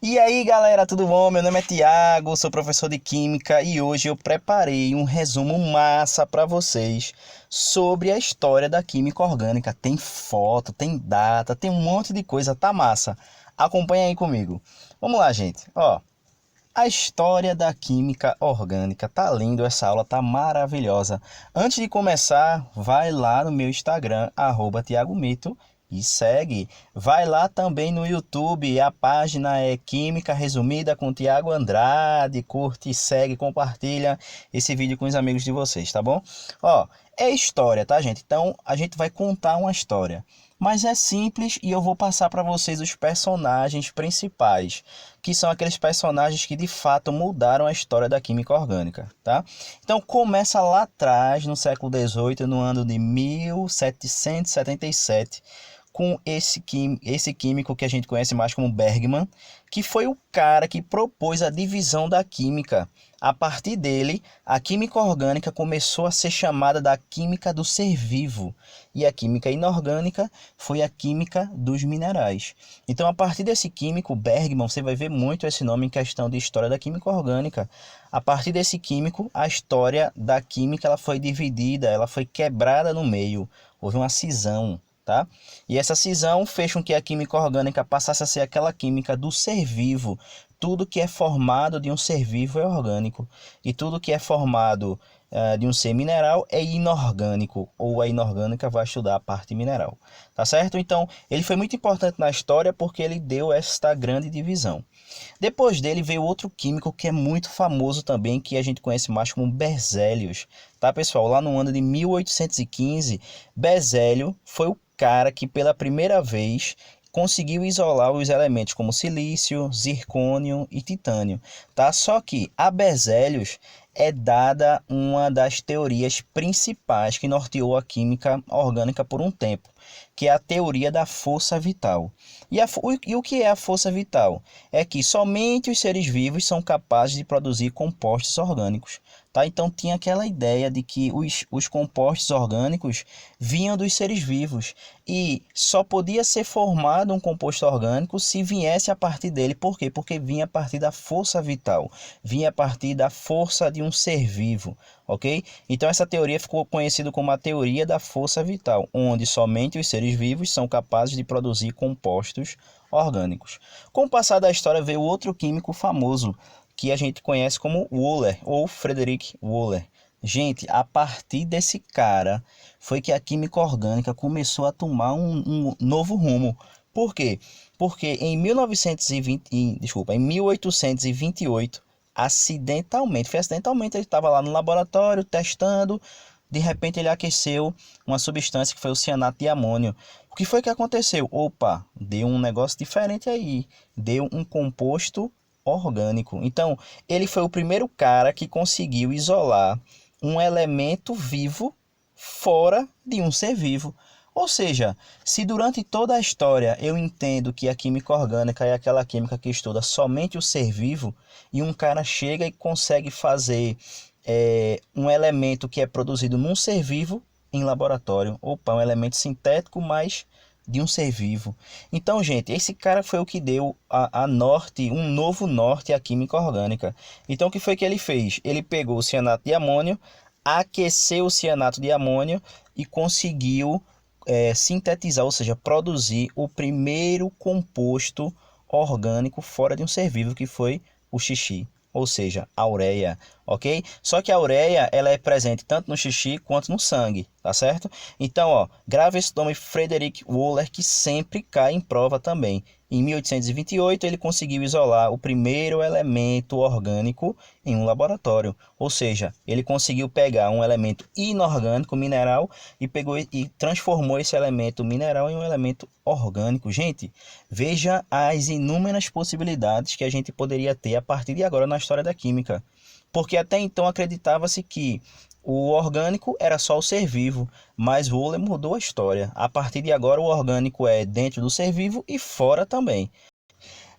E aí, galera, tudo bom? Meu nome é Tiago, sou professor de Química e hoje eu preparei um resumo massa para vocês sobre a história da química orgânica. Tem foto, tem data, tem um monte de coisa, tá massa. Acompanha aí comigo. Vamos lá, gente. Ó, a história da química orgânica. Tá lindo essa aula, tá maravilhosa. Antes de começar, vai lá no meu Instagram, @tiagomito, e segue. Vai lá também no YouTube, a página é Química Resumida com Tiago Andrade. Curte, segue, compartilha esse vídeo com os amigos de vocês, tá bom? Ó, é história, tá, gente? Então, a gente vai contar uma história. Mas é simples e eu vou passar para vocês os personagens principais, que são aqueles personagens que de fato mudaram a história da química orgânica, tá? Então começa lá atrás, no século XVIII, no ano de 1777, com esse químico que a gente conhece mais como Bergman, que foi o cara que propôs a divisão da química. A partir dele, a química orgânica começou a ser chamada da química do ser vivo, e a química inorgânica foi a química dos minerais. Então, a partir desse químico, Bergman, você vai ver muito esse nome em questão de história da química orgânica. A partir desse químico, a história da química ela foi dividida, ela foi quebrada no meio, houve uma cisão. Tá? E essa cisão fez com que a química orgânica passasse a ser aquela química do ser vivo. Tudo que é formado de um ser vivo é orgânico. E tudo que é formado de um ser mineral é inorgânico. Ou a inorgânica vai estudar a parte mineral. Tá certo? Então, ele foi muito importante na história porque ele deu esta grande divisão. Depois dele veio outro químico que é muito famoso também, que a gente conhece mais como Berzelius. Tá, pessoal? Lá no ano de 1815, Berzelius foi o cara que pela primeira vez conseguiu isolar os elementos como silício, zircônio e titânio, tá? Só que a Berzelius é dada uma das teorias principais que norteou a química orgânica por um tempo, que é a teoria da força vital. E o que é a força vital? É que somente os seres vivos são capazes de produzir compostos orgânicos. Tá? Então tinha aquela ideia de que os compostos orgânicos vinham dos seres vivos e só podia ser formado um composto orgânico se viesse a partir dele. Por quê? Porque vinha a partir da força vital, vinha a partir da força de um ser vivo, ok? Então essa teoria ficou conhecida como a teoria da força vital, onde somente os seres vivos são capazes de produzir compostos orgânicos. Com o passar da história veio outro químico famoso, que a gente conhece como Wöhler, ou Friedrich Wöhler. Gente, a partir desse cara foi que a química orgânica começou a tomar um novo rumo. Por quê? Porque em 1828, acidentalmente, ele estava lá no laboratório testando, de repente ele aqueceu uma substância que foi o cianato de amônio. O que foi que aconteceu? Opa, deu um negócio diferente aí, deu um composto orgânico. Então, ele foi o primeiro cara que conseguiu isolar um elemento vivo fora de um ser vivo. Ou seja, se durante toda a história eu entendo que a química orgânica é aquela química que estuda somente o ser vivo, e um cara chega e consegue fazer um elemento que é produzido num ser vivo em laboratório. Opa, um elemento sintético, mas de um ser vivo. Então, gente, esse cara foi o que deu a norte, um novo norte à química orgânica. Então, o que foi que ele fez? Ele pegou o cianato de amônio, aqueceu o cianato de amônio e conseguiu sintetizar, ou seja, produzir o primeiro composto orgânico fora de um ser vivo, que foi o xixi, ou seja, a ureia, ok? Só que a ureia ela é presente tanto no xixi quanto no sangue, tá certo? Então, ó, grave esse nome, Friedrich Wöhler, que sempre cai em prova também. Em 1828, ele conseguiu isolar o primeiro elemento orgânico em um laboratório, ou seja, ele conseguiu pegar um elemento inorgânico, mineral, e pegou e transformou esse elemento mineral em um elemento orgânico. Gente, veja as inúmeras possibilidades que a gente poderia ter a partir de agora na história da química. Porque até então acreditava-se que o orgânico era só o ser vivo, mas Wöhler mudou a história. A partir de agora o orgânico é dentro do ser vivo e fora também.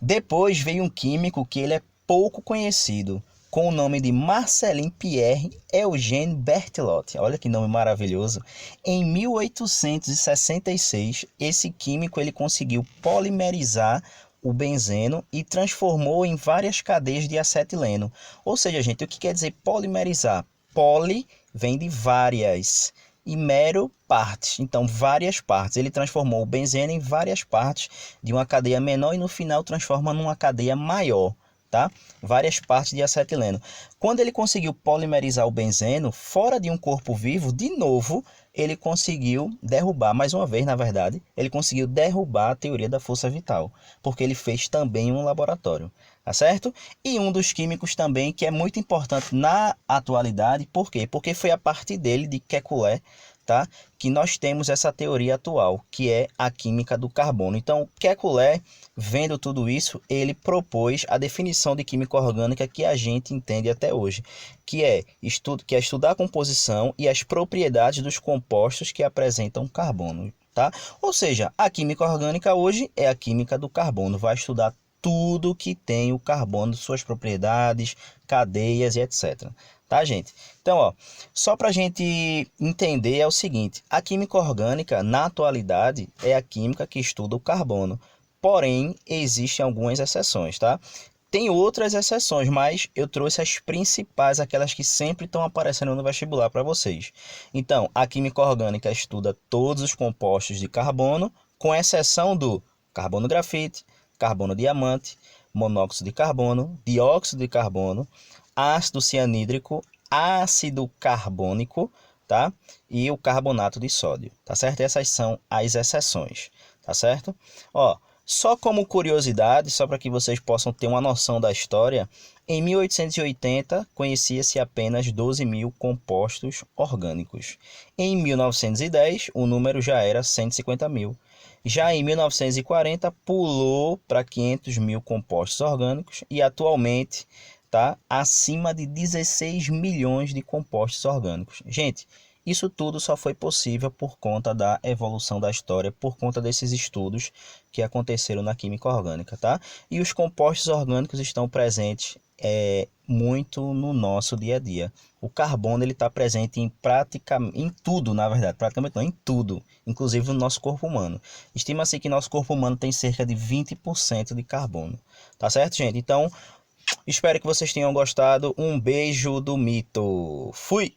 Depois veio um químico que ele é pouco conhecido, com o nome de Marcelin Pierre Eugène Berthelot. Olha que nome maravilhoso. Em 1866, esse químico ele conseguiu polimerizar o benzeno e transformou em várias cadeias de acetileno. Ou seja, gente, o que quer dizer polimerizar? Poli vem de várias e mero partes, então várias partes. Ele transformou o benzeno em várias partes de uma cadeia menor e no final transforma numa cadeia maior, tá? Várias partes de acetileno. Quando ele conseguiu polimerizar o benzeno fora de um corpo vivo, de novo, ele conseguiu derrubar, mais uma vez, na verdade, ele conseguiu derrubar a teoria da força vital, porque ele fez também um laboratório, tá certo? E um dos químicos também que é muito importante na atualidade, por quê? Porque foi a partir dele, de Kekulé, tá? Que nós temos essa teoria atual, que é a química do carbono. Então, Kekulé, vendo tudo isso, ele propôs a definição de química orgânica que a gente entende até hoje, que é estudar a composição e as propriedades dos compostos que apresentam carbono, tá? Ou seja, a química orgânica hoje é a química do carbono, vai estudar tudo que tem o carbono, suas propriedades, cadeias e etc. Tá, gente? Então, ó, só para a gente entender é o seguinte: a química orgânica, na atualidade, é a química que estuda o carbono. Porém, existem algumas exceções, tá? Tem outras exceções, mas eu trouxe as principais, aquelas que sempre estão aparecendo no vestibular para vocês. Então, a química orgânica estuda todos os compostos de carbono, com exceção do carbono grafite, carbono diamante, monóxido de carbono, dióxido de carbono, ácido cianídrico, ácido carbônico, tá? E o carbonato de sódio, tá certo? Essas são as exceções, tá certo? Ó, só como curiosidade, só para que vocês possam ter uma noção da história, em 1880 conhecia-se apenas 12.000 compostos orgânicos. Em 1910, o número já era 150.000. Já em 1940, pulou para 500.000 compostos orgânicos e atualmente está acima de 16 milhões de compostos orgânicos. Gente, isso tudo só foi possível por conta da evolução da história, por conta desses estudos que aconteceram na química orgânica, tá? E os compostos orgânicos estão presentes muito no nosso dia a dia. O carbono ele está presente em tudo, na verdade, praticamente não, em tudo, inclusive no nosso corpo humano. Estima-se que nosso corpo humano tem cerca de 20% de carbono, tá certo, gente? Então, espero que vocês tenham gostado. Um beijo do mito. Fui!